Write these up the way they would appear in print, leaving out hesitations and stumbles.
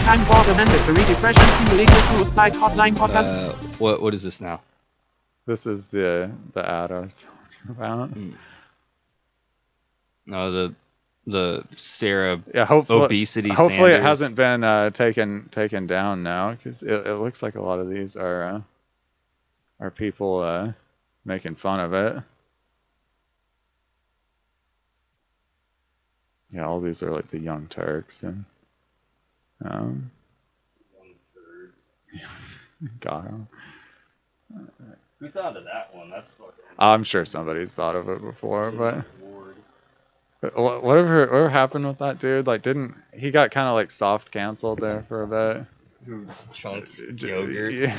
Thank God amended the Depression Simulator Suicide Hotline podcast. What is this now? This is the ad I was talking about. No, the Sarah hopefully, obesity. Hopefully, Sanders. it hasn't been taken down now, because it looks like a lot of these are people making fun of it. Yeah, all these are like the Young Turks and Young Turks. got 'em. Who thought of that one? That's fucking. I'm sure somebody's thought of it before, but whatever happened with that dude? Like, didn't he got kind of like soft canceled there for a bit? Chunk yogurt. Yeah.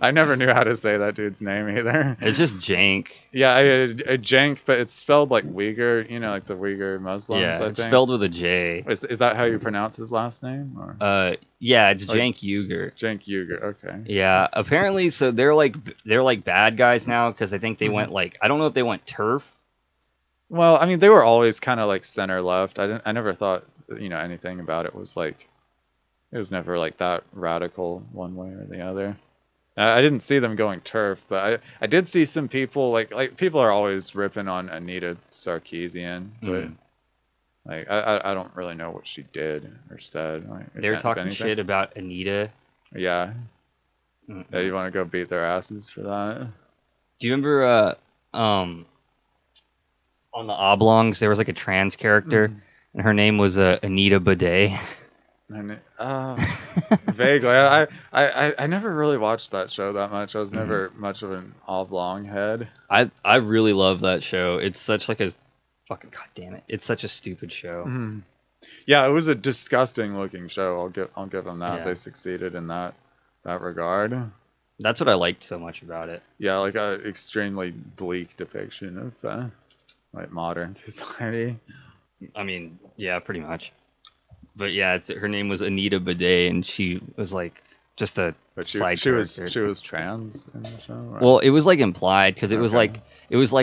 I never knew how to say that dude's name either. It's just Jank. Yeah, a Jank, but it's spelled like Uyghur. You know, like the Uyghur Muslims. Yeah, I think. it's spelled with a J. Is that how you pronounce his last name? Or? Yeah, it's like, Jank Uyghur. Jank Uyghur. Okay. Yeah, apparently, so they're like bad guys now because I think they went like, I don't know if they went turf. Well, I mean, they were always kind of like center left. I never thought anything about it was like. It was never like that radical one way or the other. I didn't see them going turf, but I did see some people like people are always ripping on Anita Sarkeesian, but like I don't really know what she did or said. Like, they're talking shit about Anita. Yeah. Yeah, you want to go beat their asses for that? Do you remember on the Oblongs there was like a trans character and her name was Anita Bidet? And vaguely, I never really watched that show that much. I was never much of an oblong head. I really love that show. It's such like a fucking goddamn it. It's such a stupid show. Yeah, it was a disgusting looking show. I'll give them that. Yeah. They succeeded in that regard. That's what I liked so much about it. Yeah, like a extremely bleak depiction of like modern society. I mean, yeah, pretty much. But yeah, her name was Anita Bidet, and she was like just a side character. She was trans in the show. Right? Well, it was like implied because it was like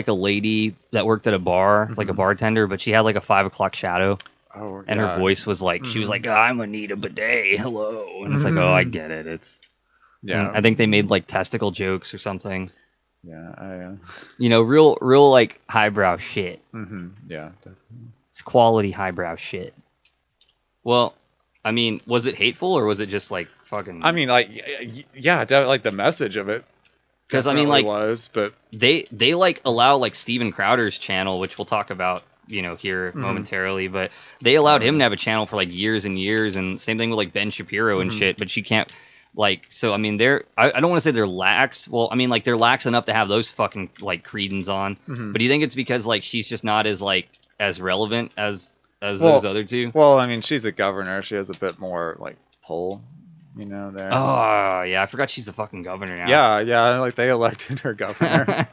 a lady that worked at a bar, like a bartender, but she had like a 5 o'clock shadow. Oh, and her voice was like she was like, I'm Anita Bidet, hello, and it's like, oh, I get it. It's I think they made like testicle jokes or something. Yeah, real like highbrow shit. Yeah, definitely. It's quality highbrow shit. Well, I mean, was it hateful or was it just like fucking? I mean, like, yeah, like the message of it. Because I mean, like, but they like allow like Steven Crowder's channel, which we'll talk about, here momentarily. But they allowed him to have a channel for like years and years, and same thing with like Ben Shapiro and shit. But she can't like. So I mean, I don't want to say they're lax. Well, I mean, like they're lax enough to have those fucking like Cretans on. But do you think it's because like she's just not as relevant as those other two? Well, I mean, she's a governor. She has a bit more like pull, there. Oh yeah, I forgot she's the fucking governor now. Yeah, like they elected her governor.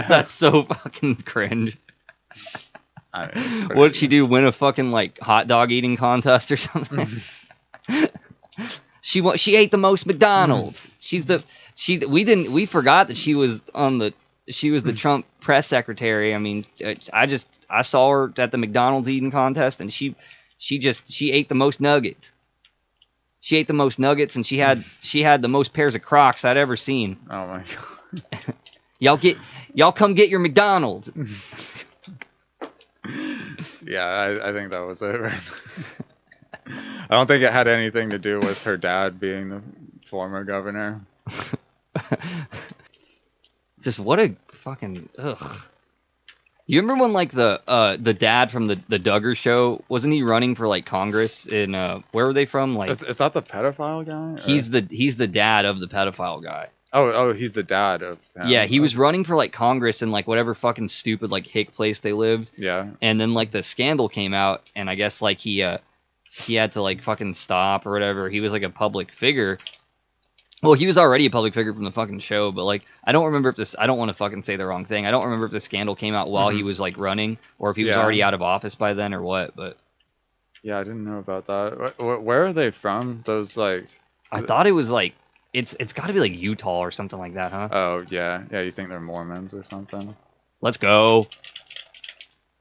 That's so fucking cringe. What did she do? Win a fucking like hot dog eating contest or something? She ate the most McDonald's. We forgot that she was the Trump press secretary. I mean, I saw her at the McDonald's eating contest, and she ate the most nuggets. She ate the most nuggets, and she had the most pairs of Crocs I'd ever seen. Oh my god! Y'all come get your McDonald's. Yeah, I think that was it. Right? I don't think it had anything to do with her dad being the former governor. Just what a fucking ugh. You remember when like the dad from the Duggar show, wasn't he running for like Congress in where were they from? Like is that the pedophile guy? Or? He's the dad of the pedophile guy. Oh, he's the dad of him. Yeah, he was running for like Congress in like whatever fucking stupid like hick place they lived. Yeah. And then like the scandal came out, and I guess like he had to like fucking stop or whatever. He was like a public figure. Well, he was already a public figure from the fucking show, but like I don't remember if I don't want to fucking say the wrong thing. I don't remember if the scandal came out while he was like running, or if he was already out of office by then, or what. But yeah, I didn't know about that. Where are they from? Those like I thought it was like it's got to be like Utah or something like that, huh? Oh yeah. You think they're Mormons or something? Let's go.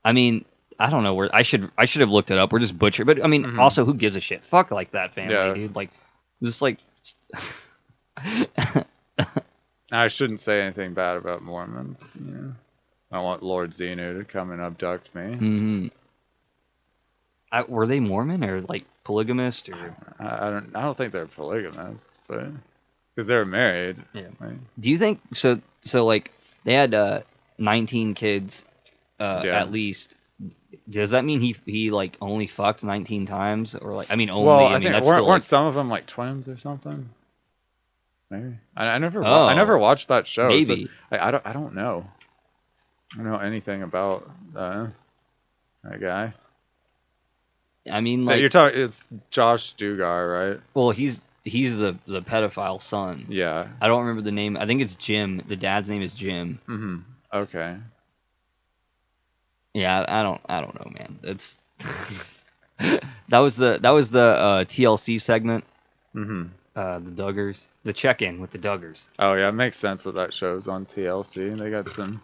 I mean, I don't know where I should have looked it up. We're just butchered, but I mean, also who gives a shit? Fuck like that family, Yeah. dude. Like, just like. I shouldn't say anything bad about Mormons. You know, I want Lord Xenu to come and abduct me. Mm-hmm. Were they Mormon or like polygamist or? I don't think they're polygamists, but because they're married. Yeah. Right? Do you think so? So like they had 19 kids Yeah. at least. Does that mean he like only fucked 19 times or like I mean only? Well, I mean think that's weren't still like, some of them like twins or something? Maybe I never Oh, I never watched that show. maybe. So I don't know. I don't know anything about that guy. I mean Yeah, like you're talking. It's Josh Dugar, right? well he's the pedophile son. Yeah. I don't remember the name. I think it's Jim. The dad's name is Jim. Mm-hmm. Okay. Yeah, I don't know, man. It's that was the TLC segment. Mm-hmm. The Duggars, the check-in with the Duggars. Oh yeah, it makes sense that show's on TLC. They got some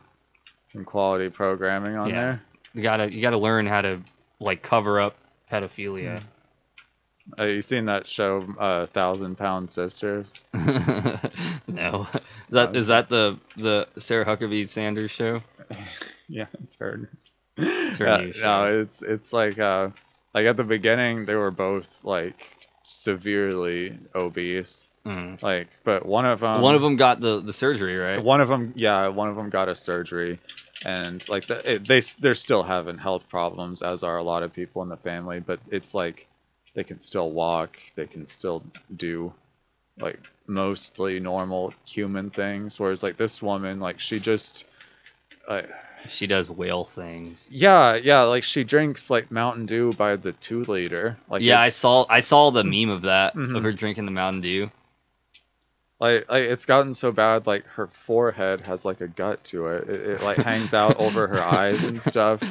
quality programming on there. You gotta learn how to like cover up pedophilia. You seen that show, 1,000-Pound Sisters? No, is that the Sarah Huckabee Sanders show? Yeah, it's her. It's her new show. No, it's like at the beginning they were both like severely obese. Like, but one of them got the surgery, right? One of them got a surgery, and like they're still having health problems, as are a lot of people in the family. But it's like they can still walk, they can still do like mostly normal human things. Whereas like this woman, like she just she does whale things. Yeah, like she drinks like Mountain Dew by the 2-liter. Like yeah, I saw the meme of that of her drinking the Mountain Dew. Like it's gotten so bad, like her forehead has like a gut to it. It like hangs out over her eyes and stuff.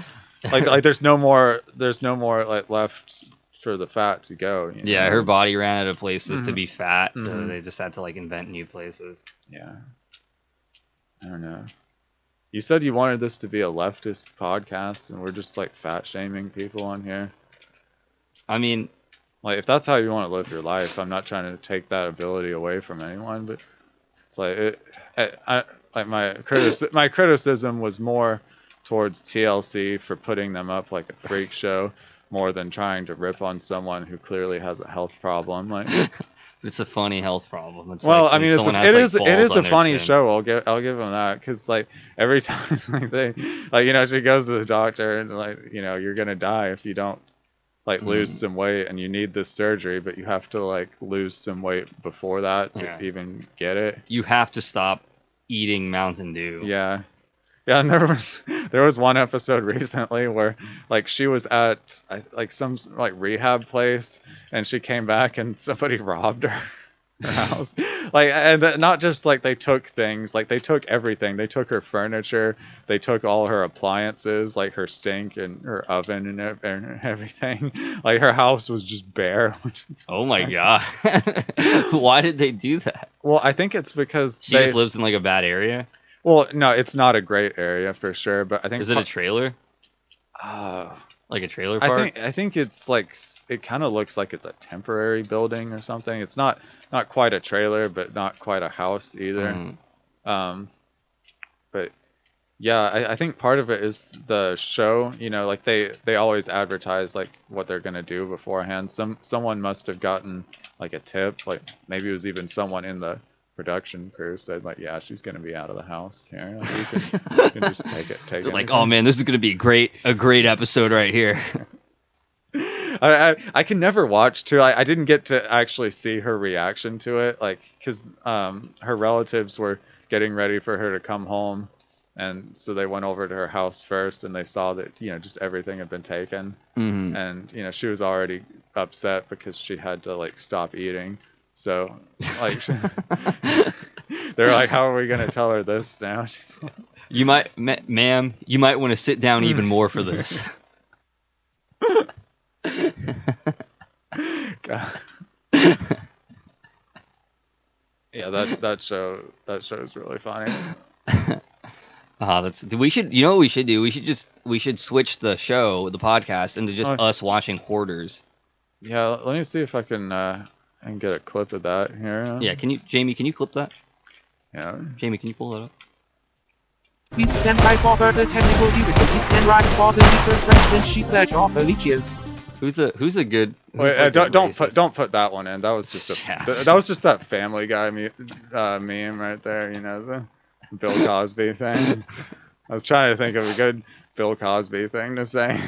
Like there's no more like left for the fat to go. You know? Yeah, her body ran out of places to be fat, so they just had to like invent new places. Yeah. I don't know. You said you wanted this to be a leftist podcast, and we're just like fat shaming people on here. I mean, like if that's how you want to live your life, I'm not trying to take that ability away from anyone, but it's like my criticism was more towards TLC for putting them up like a freak show, more than trying to rip on someone who clearly has a health problem. Like. It's a funny health problem. It's well, like I mean, it is a funny show. I'll give them that, because like every time like they like she goes to the doctor and like you're gonna die if you don't like lose some weight, and you need this surgery, but you have to like lose some weight before that to even get it. You have to stop eating Mountain Dew. Yeah, and there was one episode recently where like she was at like some like rehab place, and she came back and somebody robbed her house. Like, and not just like they took things, like they took everything. They took her furniture, they took all her appliances, like her sink and her oven and everything. Like her house was just bare. Oh my god. Why did they do that? Well, I think it's because she just lives in like a bad area. Well, no, it's not a great area for sure, but I think... Is it a trailer? Like a trailer park? I think it's like... It kind of looks like it's a temporary building or something. It's not quite a trailer, but not quite a house either. But yeah, I think part of it is the show. Like they always advertise like what they're going to do beforehand. Someone must have gotten like a tip. Like maybe it was even someone in the production crew said like, yeah, she's gonna be out of the house here. Like, you can just take it. They're like, oh man, this is gonna be a great episode right here. I can never watch too. I didn't get to actually see her reaction to it, like because her relatives were getting ready for her to come home, and so they went over to her house first, and they saw that just everything had been taken, and she was already upset because she had to like stop eating. So, like, they're like, how are we going to tell her this now? You might, ma'am, you might want to sit down even more for this. God. Yeah, that show is really funny. We should. You know what we should do? We should switch the podcast, into just us watching Hoarders. Yeah, let me see if I can get a clip of that here. Yeah, Jamie? Can you clip that? Yeah. Jamie, can you pull that up? Please stand by for further technical difficulties and rise for the secret presidency pledge of allegiance. Who's a good? Wait, don't put that one in. That was just that was just that Family Guy meme right there. You know, the Bill Cosby thing. I was trying to think of a good Bill Cosby thing to say.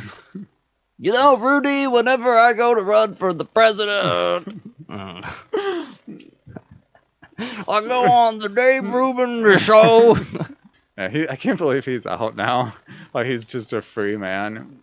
You know, Rudy, whenever I go to run for the president, I go on the Dave Rubin show. Yeah, I can't believe he's out now. Like, he's just a free man.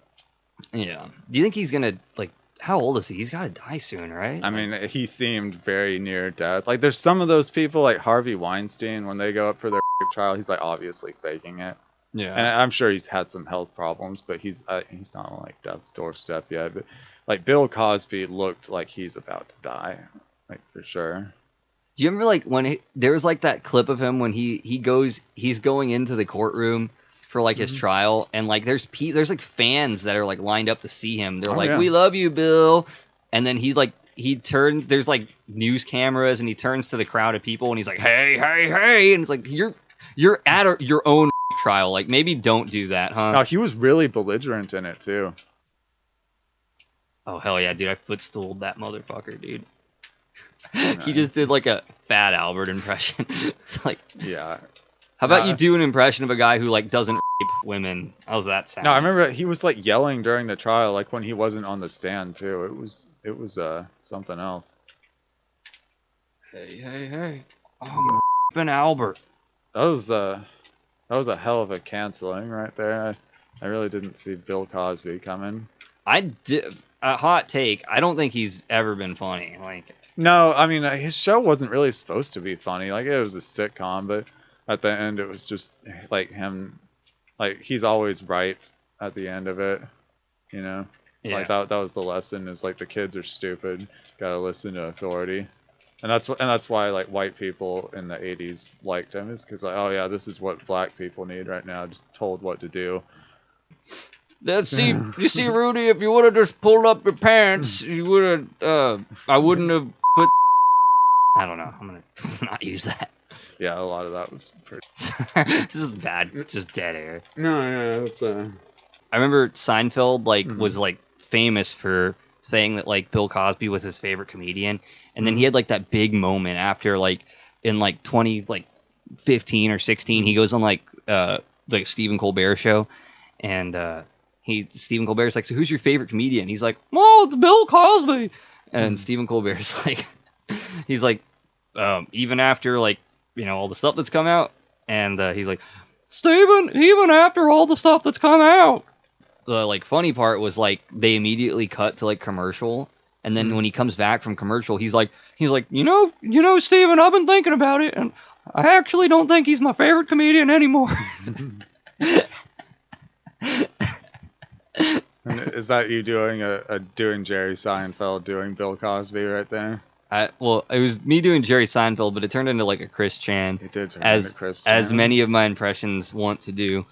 Yeah. Do you think he's gonna, like, how old is he? He's gotta die soon, right? I mean, he seemed very near death. Like, there's some of those people, like Harvey Weinstein, when they go up for their rape trial, he's, like, obviously faking it. Yeah. And I'm sure he's had some health problems, but he's not on, like, death's doorstep yet. But, like, Bill Cosby looked like he's about to die. Like, for sure. Do you remember, like, when there was, like, that clip of him when he's going into the courtroom for, like, his trial, and, like, there's like fans that are, like, lined up to see him. They're like, we love you, Bill. And then he turns, there's, like, news cameras, and he turns to the crowd of people, and he's like, hey, hey, hey. And it's like, you're at your own trial. Like, maybe don't do that, huh? No, he was really belligerent in it, too. Oh, hell yeah, dude. I footstooled that motherfucker, dude. Nice. He just did, like, a Fat Albert impression. It's like... Yeah. How about you do an impression of a guy who, like, doesn't rape women? How's that sound? No, I remember he was, like, yelling during the trial, like, when he wasn't on the stand, too. It was something else. Hey, hey, hey. I'm raping Albert. That was a hell of a canceling right there. I really didn't see Bill Cosby coming. A hot take. I don't think he's ever been funny. Like... No, I mean, his show wasn't really supposed to be funny. Like, it was a sitcom, but at the end, it was just, like, him, like, he's always right at the end of it, you know? Yeah. Like, that was the lesson, is, like, the kids are stupid, gotta listen to authority. And that's why, like, white people in the 80s liked him, is because, like, oh, yeah, this is what black people need right now, just told what to do. You see, Rudy, if you would have just pulled up your pants, you would have, I wouldn't have put... I don't know. I'm going to not use that. Yeah, a lot of that was pretty... This is bad. It's just dead air. No, it's I remember Seinfeld, like, was, like, famous for saying that, like, Bill Cosby was his favorite comedian. And then he had, like, that big moment after, like, in, like, 2015 or 16, he goes on, like Stephen Colbert show. And, Stephen Colbert's like, so who's your favorite comedian? He's like, oh, it's Bill Cosby. And Stephen Colbert's like, he's like, even after, like, you know, all the stuff that's come out. And he's like, Stephen, even after all the stuff that's come out. The, like, funny part was, like, they immediately cut to, like, commercial. And then when he comes back from commercial, he's like, you know, Stephen, I've been thinking about it. And I actually don't think he's my favorite comedian anymore. Is that you doing doing Jerry Seinfeld, doing Bill Cosby right there? Well, it was me doing Jerry Seinfeld, but it turned into, like, a Chris Chan. It did turn into Chris Chan. As many of my impressions want to do.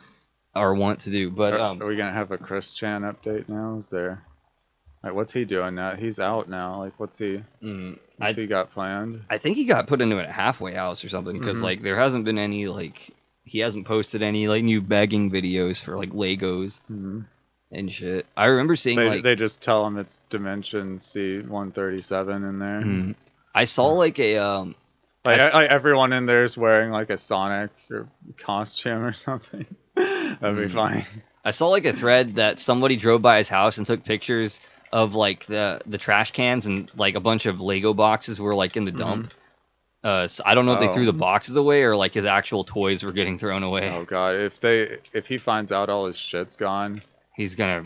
But are we gonna have a Chris Chan update now? Is there? Like, what's he doing now? He's out now. Like, what's he got planned? I think he got put into a halfway house or something, because like, there hasn't been any, like, he hasn't posted any, like, new begging videos for, like, Legos. And shit. I remember seeing, they just tell him it's Dimension C-137 in there. I saw, like, a like everyone in there is wearing, like, a Sonic or costume or something. That'd be funny. I saw, like, a thread that somebody drove by his house and took pictures of, like, the trash cans, and, like, a bunch of Lego boxes were, like, in the dump. So I don't know if they threw the boxes away or, like, his actual toys were getting thrown away. Oh god, if he finds out all his shit's gone, he's gonna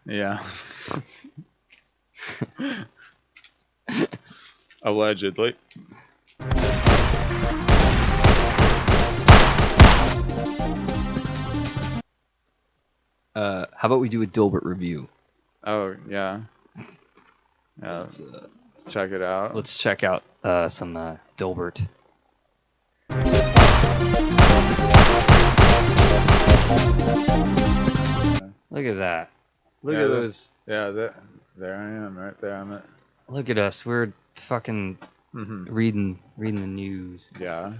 yeah. Allegedly. How about we do a Dilbert review? Oh yeah. Yeah. Let's check it out. Let's check out some Dilbert. Look at that. Look Yeah, at those. Yeah, there I am, right there. I'm at. Look at us. We're fucking reading the news. Yeah.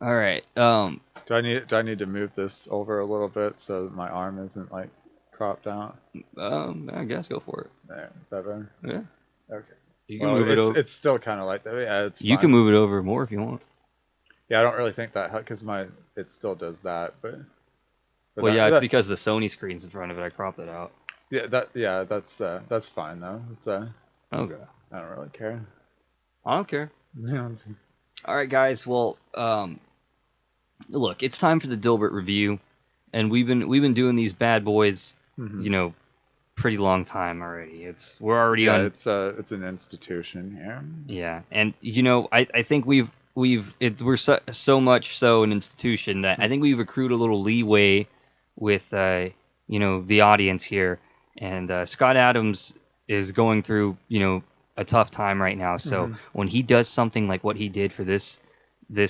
All right. Do I need to move this over a little bit so that my arm isn't like cropped out? I guess go for it. There, is that better? Yeah. Okay. You can move it over. It's still kind of like that. Yeah, it's You fine. can move it over more if you want. Yeah, I don't really think that because it still does that, but Well, yeah, it's because the Sony screen's in front of it. I cropped it out. Yeah, that's fine though. It's Okay. I don't really care. I don't care. Yeah. All right, guys. Well, look, it's time for the Dilbert review, and we've been doing these bad boys, you know, pretty long time already. We're already on. It's an institution here. Yeah, and you know, I think we're so much so an institution that I think we've accrued a little leeway with you know, the audience here, and Scott Adams is going through, you know, a tough time right now. So when he does something like what he did for this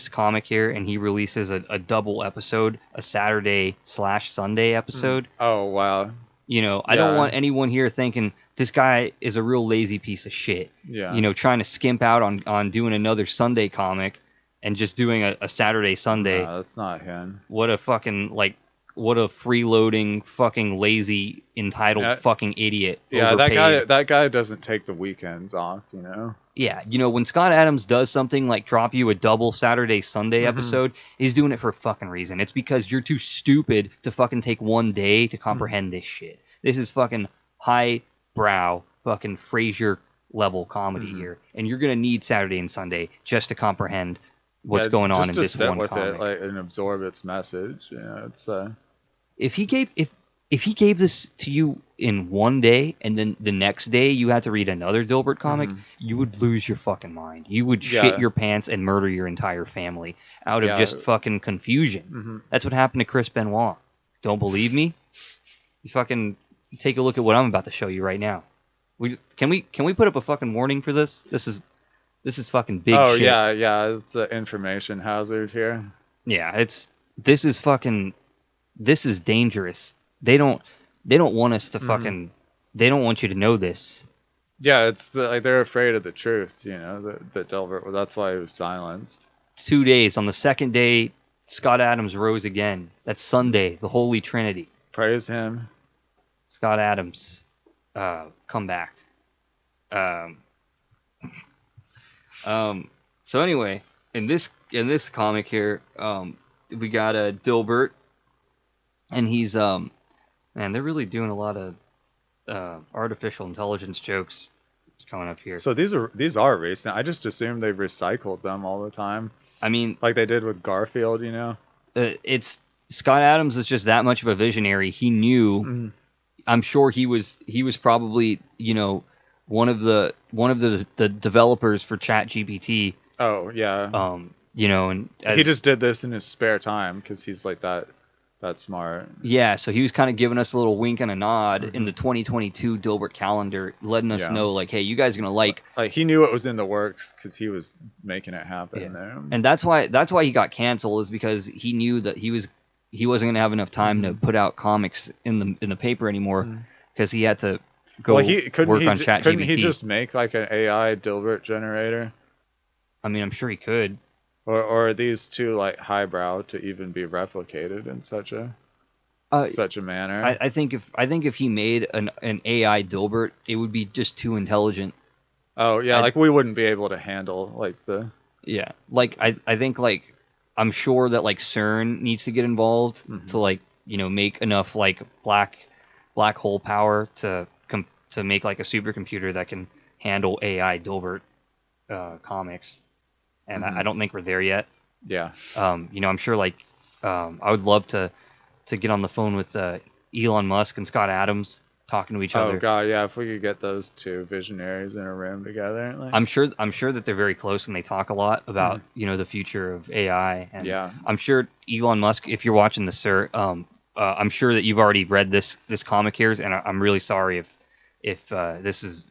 comic here, and he releases a double episode, a Saturday/Sunday episode. Oh wow. You know, I don't want anyone here thinking this guy is a real lazy piece of shit. Yeah. You know, trying to skimp out on doing another Sunday comic and just doing a Saturday/Sunday. No, that's not him. What a freeloading fucking lazy entitled fucking idiot. Yeah, overpaid. that guy doesn't take the weekends off, you know. Yeah, you know, when Scott Adams does something like drop you a double Saturday/Sunday episode, he's doing it for a fucking reason. It's because you're too stupid to fucking take one day to comprehend this shit. This is fucking high-brow, fucking Frasier level comedy here, and you're gonna need Saturday and Sunday just to comprehend what's going on in this one with comic. it, like, and absorb its message. You know, it's If he gave this to you in one day, and then the next day you had to read another Dilbert comic, you would lose your fucking mind. You would shit your pants and murder your entire family out of just fucking confusion. That's what happened to Chris Benoit. Don't believe me? You fucking take a look at what I'm about to show you right now. Can we put up a fucking warning for this? This is fucking big shit. Oh yeah, it's an information hazard here. Yeah, this is dangerous. They don't want us to fucking. They don't want you to know this. Yeah, it's they're afraid of the truth. You know that Delbert. Well, that's why he was silenced. 2 days. On the second day, Scott Adams rose again. That's Sunday, the Holy Trinity. Praise him. Scott Adams, come back. So anyway, in this comic here, we got Dilbert, and he's man, they're really doing a lot of artificial intelligence jokes coming up here. So these are recent. I just assumed they recycled them all the time. I mean, like they did with Garfield, you know. It's Scott Adams is just that much of a visionary. He knew. I'm sure he was probably, you know, one of the developers for ChatGPT. Oh yeah. You know, and he just did this in his spare time because he's like that smart. Yeah, so he was kind of giving us a little wink and a nod in the 2022 Dilbert calendar, letting us know like, hey, you guys are gonna like he knew it was in the works because he was making it happen there. And that's why he got canceled, is because he knew that he wasn't gonna have enough time to put out comics in the paper anymore, because he had to go work on ChatGPT. Couldn't he just make like an AI Dilbert generator? I mean, I'm sure he could. Or are these too like highbrow to even be replicated in such a manner? I think if he made an AI Dilbert, it would be just too intelligent. Oh yeah, like we wouldn't be able to handle like the. Yeah, like I think like I'm sure that like CERN needs to get involved to like, you know, make enough like black hole power to make like a supercomputer that can handle AI Dilbert comics. And I don't think we're there yet. Yeah. You know, I'm sure like I would love to get on the phone with Elon Musk and Scott Adams talking to each other. Oh god, yeah, if we could get those two visionaries in a room together. Like... I'm sure that they're very close and they talk a lot about, you know, the future of AI. And yeah. I'm sure Elon Musk, if you're watching this, sir, I'm sure that you've already read this comic here, and I'm really sorry if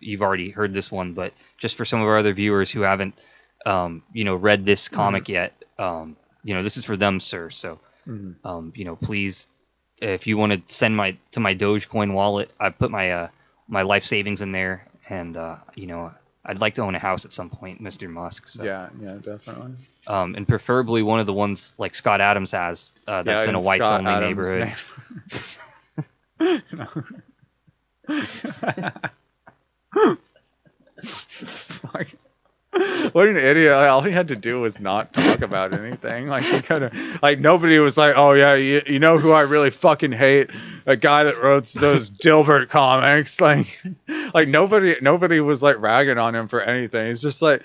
you've already heard this one, but just for some of our other viewers who haven't you know, read this comic yet, you know, this is for them, sir. So You know, please, if you want to send to my Dogecoin wallet, I put my my life savings in there, and you know, I'd like to own a house at some point, Mr. Musk. So. Yeah, definitely. And preferably one of the ones like Scott Adams has, that's in a whites Scott only Adams' neighborhood. What an idiot! Like, all he had to do was not talk about anything. Like he could have, like nobody was like, "Oh yeah, you know who I really fucking hate? A guy that wrote those Dilbert comics." Like nobody was like ragging on him for anything. He's just like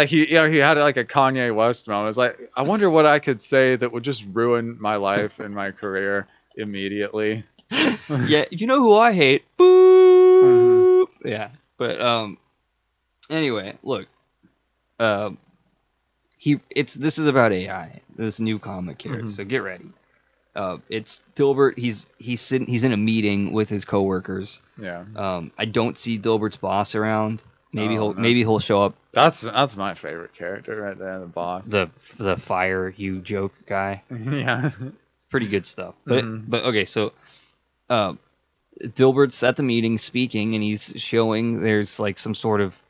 he had like a Kanye West moment. It's like, I wonder what I could say that would just ruin my life and my career immediately. Yeah, you know who I hate? Boop. Yeah, but anyway, look, this is about AI, this new comic here, so get ready. It's Dilbert. He's in a meeting with his coworkers. Yeah. I don't see Dilbert's boss around. Maybe Oh, maybe he'll show up. That's my favorite character right there, the boss. The fire you joke guy. Yeah. It's pretty good stuff. But okay, so Dilbert's at the meeting speaking, and he's showing there's like some sort of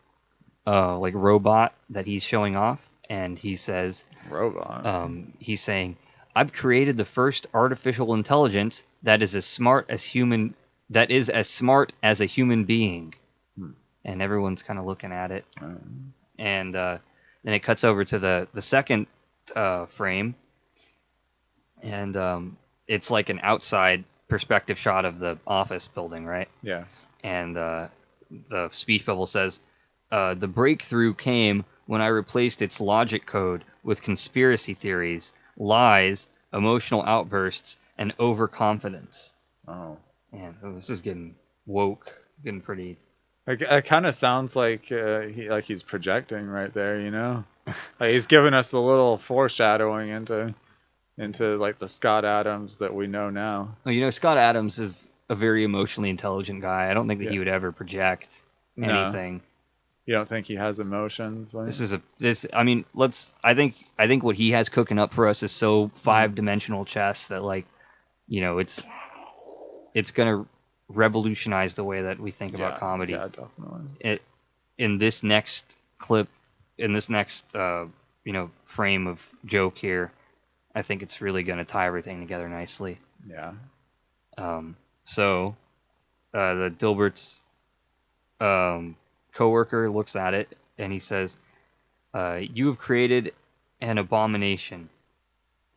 like robot that he's showing off, and he says he's saying, I've created the first artificial intelligence that is as smart as a human being. And everyone's kind of looking at it. And then it cuts over to the second frame, and it's like an outside perspective shot of the office building, right? Yeah. And the speech bubble says, the breakthrough came when I replaced its logic code with conspiracy theories, lies, emotional outbursts, and overconfidence. Oh. Man, this is getting woke, getting pretty... It kind of sounds like he's projecting right there, you know? Like he's giving us a little foreshadowing into like the Scott Adams that we know now. Well, you know, Scott Adams is a very emotionally intelligent guy. I don't think that he would ever project anything. You don't think he has emotions? Like? I think what he has cooking up for us is so five-dimensional chess that, like, you know, it's gonna revolutionize the way that we think about comedy. Yeah, definitely. In this next clip, in this next frame of joke here, I think it's really gonna tie everything together nicely. Yeah. So the Dilbert's coworker looks at it and he says, you have created an abomination.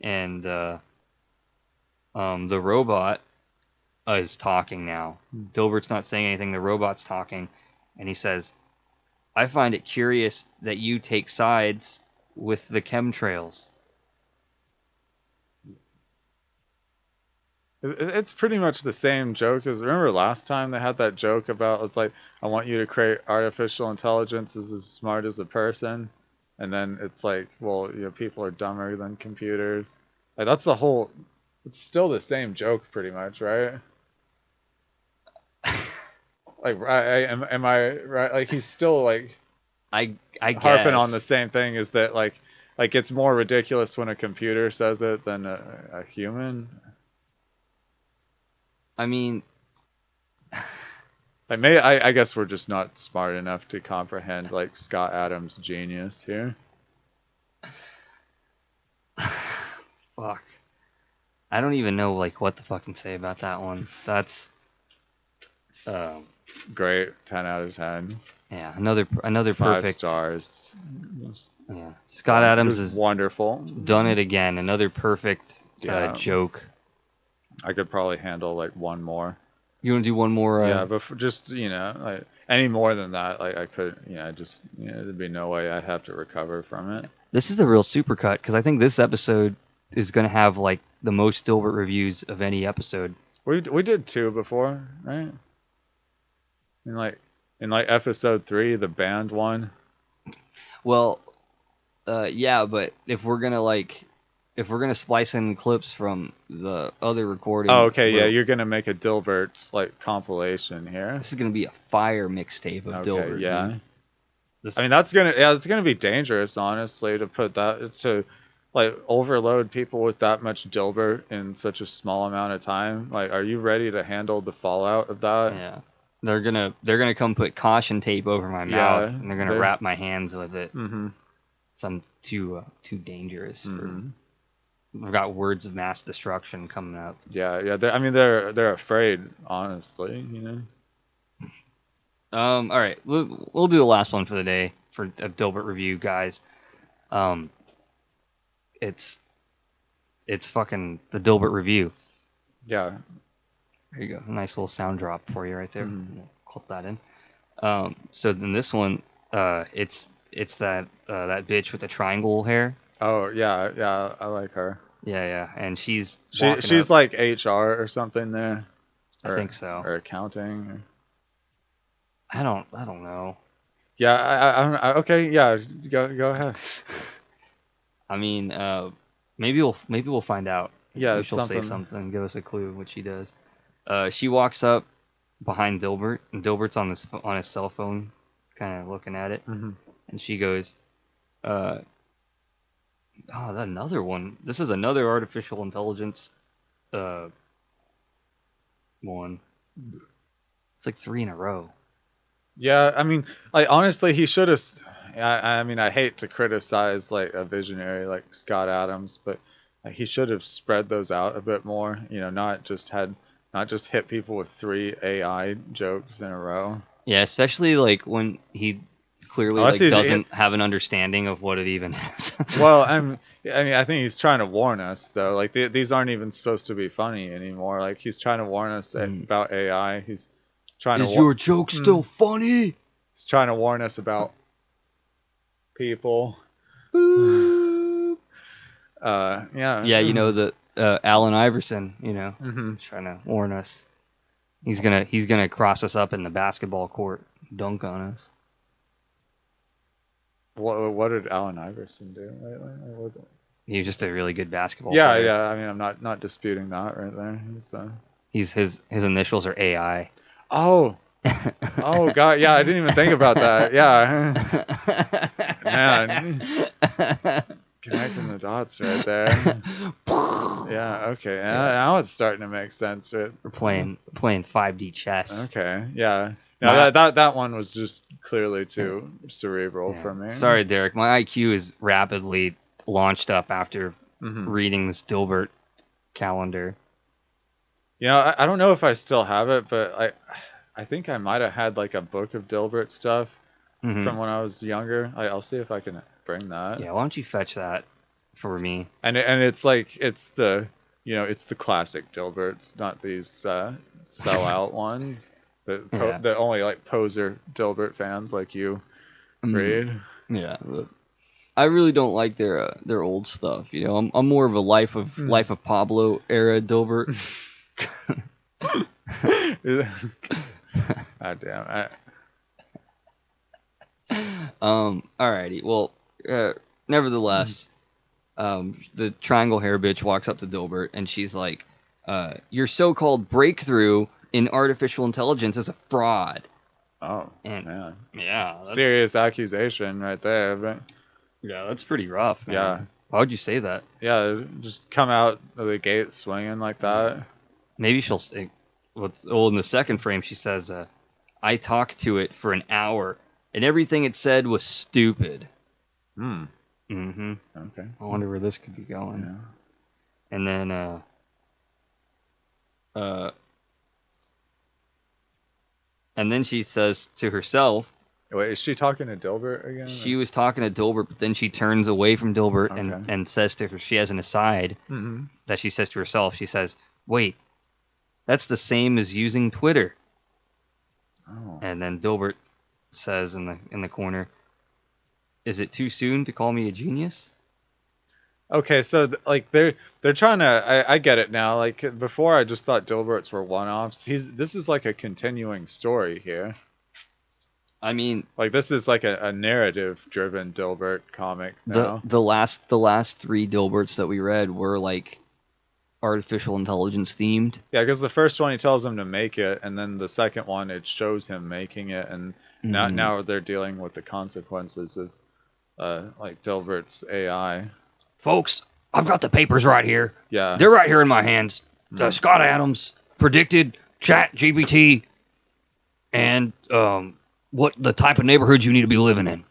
And the robot is talking now. Dilbert's not saying anything, the robot's talking, and he says, I find it curious that you take sides with the chemtrails. It's pretty much the same joke as, remember last time they had that joke about, it's like, I want you to create artificial intelligence as smart as a person, and then it's like, well, you know, people are dumber than computers. Like that's the whole, it's still the same joke pretty much, right? Like, am I right? Like he's still like, I harping guess on the same thing, is that like it's more ridiculous when a computer says it than a human. I mean, I guess we're just not smart enough to comprehend like Scott Adams' genius here. Fuck. I don't even know like what to fucking say about that one. That's great. 10 out of 10. Yeah, another 5 perfect stars. Yeah, Scott Adams is wonderful. Done it again. Another perfect joke. I could probably handle like one more. You want to do one more? Yeah, but just like any more than that, like I could, just there'd be no way I'd have to recover from it. This is the real supercut because I think this episode is gonna have like the most Dilbert reviews of any episode. We did 2 before, right? In episode 3, the band one. Well, yeah, but if we're gonna splice in clips from the other recording. Oh, okay, yeah, you're gonna make a Dilbert like compilation here. This is gonna be a fire mixtape of Dilbert. Yeah. I mean, it's gonna be dangerous, honestly, to put that to like overload people with that much Dilbert in such a small amount of time. Like, are you ready to handle the fallout of that? Yeah. They're gonna come put caution tape over my mouth, Yeah, and they're gonna wrap my hands with it. Mm-hmm. So I'm too dangerous for. Mm-hmm. We've got words of mass destruction coming up. Yeah, yeah. I mean, they're afraid, honestly. You know. All right, we'll do the last one for the day for a Dilbert review, guys. It's fucking the Dilbert review. Yeah. There you go, a nice little sound drop for you right there. Mm-hmm. We'll clip that in. So then this one, it's that bitch with the triangle hair. Oh yeah, yeah. I like her. Yeah, and she's She's like HR or something there. I think so. Or accounting. Or... I don't know. Yeah, okay, yeah, go ahead. I mean, maybe we'll find out. Yeah, Maybe it's she'll something. say something, give us a clue what she does. She walks up behind Dilbert, and Dilbert's on his cell phone, kind of looking at it, Mm-hmm. and she goes, another one. This is another artificial intelligence, one. It's like 3 in a row. Yeah, I mean, like honestly, he should have. I mean, I hate to criticize like a visionary like Scott Adams, but like, he should have spread those out a bit more. You know, not just hit people with 3 AI jokes in a row. Yeah, especially like when he clearly doesn't have an understanding of what it even is. Well, I mean, I think he's trying to warn us though. Like these aren't even supposed to be funny anymore. Like he's trying to warn us about AI. He's trying to. Is your joke still funny? He's trying to warn us about people. Yeah. Yeah, you know the Allen Iverson. You know, Mm-hmm. trying to warn us. He's gonna cross us up in the basketball court, dunk on us. What did Allen Iverson do lately? He was just a really good basketball Yeah, player. yeah. I mean, I'm not disputing that right there. His initials are AI. Oh. Oh God, yeah, I didn't even think about that. Yeah. Man. Connecting the dots right there. Yeah, okay. Yeah. Now it's starting to make sense. Right? We're playing 5D chess. Okay, yeah. No, that one was just clearly too cerebral for me. Sorry, Derek. My IQ is rapidly launched up after reading this Dilbert calendar. You know, I don't know if I still have it, but I think I might have had like a book of Dilbert stuff from when I was younger. I'll see if I can bring that. Yeah, why don't you fetch that for me? And it's like it's the classic Dilberts, not these sellout ones that only like poser Dilbert fans like you read. Yeah, but I really don't like their old stuff. You know, I'm more of a life of Pablo era Dilbert. God damn. Alrighty. Well, nevertheless, the triangle hair bitch walks up to Dilbert and she's like, "Your so-called breakthrough in artificial intelligence is a fraud." Oh, and man. Yeah, serious accusation right there. But yeah, that's pretty rough, man. Yeah. Why would you say that? Yeah, just come out of the gate swinging like that. Maybe she'll say, well, in the second frame, she says, "I talked to it for an hour, and everything it said was stupid." Okay. I wonder where this could be going. Yeah. And then, and then she says to herself, wait, is she talking to Dilbert again? She was talking to Dilbert, but then she turns away from Dilbert and says to her, she has an aside that she says to herself. She says, "Wait, that's the same as using Twitter." Oh. And then Dilbert says in the corner, "Is it too soon to call me a genius?" Okay, so like they're trying to. I get it now. Like before, I just thought Dilberts were one-offs. This is like a continuing story here. I mean, like this is like a narrative-driven Dilbert comic now. The last 3 Dilberts that we read were like artificial intelligence themed. Yeah, because the first one he tells him to make it, and then the second one it shows him making it, and now they're dealing with the consequences of like Dilbert's AI. Folks, I've got the papers right here. Yeah. They're right here in my hands. Scott Adams predicted Chat GPT and what the type of neighborhoods you need to be living in.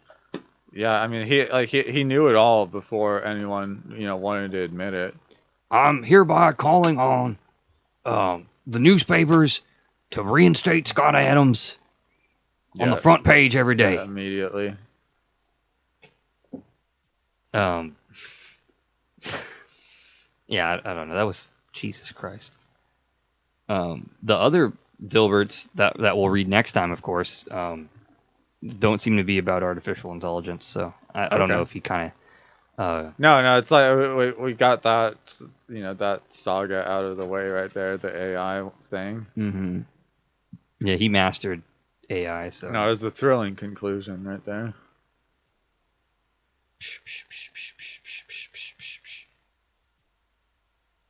Yeah, I mean, he knew it all before anyone, wanted to admit it. I'm hereby calling on the newspapers to reinstate Scott Adams on the Yes. front page every day. Yeah, immediately. Yeah, I don't know. That was Jesus Christ. The other Dilberts that we'll read next time, of course, don't seem to be about artificial intelligence. So I don't know if he kind of. No, it's like we got that, that saga out of the way right there, the AI thing. Mm-hmm. Yeah, he mastered AI. So no, it was a thrilling conclusion right there.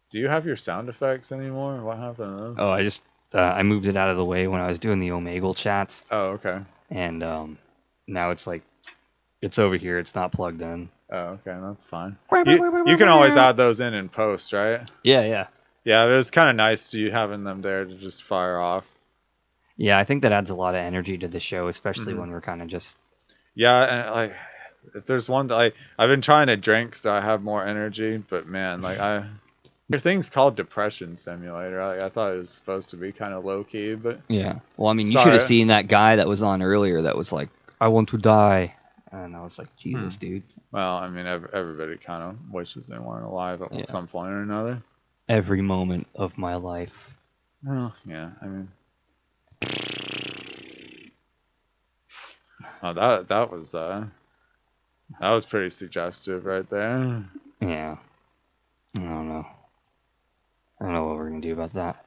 Do you have your sound effects anymore? What happened to those? Oh, I just I moved it out of the way when I was doing the Omegle chats. Oh, okay. And now it's like it's over here. It's not plugged in. Oh, okay, that's fine. You can always add those in post, right? Yeah. Yeah, it was kind of nice you having them there to just fire off. Yeah, I think that adds a lot of energy to the show, especially when we're kind of just. Yeah, and like, if there's one that I've been trying to drink so I have more energy, but man, your thing's called Depression Simulator. I thought it was supposed to be kind of low key, but yeah. Well, I mean, you should have seen that guy that was on earlier that was like, "I want to die," and I was like, "Jesus, dude." Well, I mean, everybody kind of wishes they weren't alive at some point or another. Every moment of my life. Well, yeah, I mean. Oh, that was pretty suggestive right there. Yeah. I don't know. I don't know what we're gonna do about that.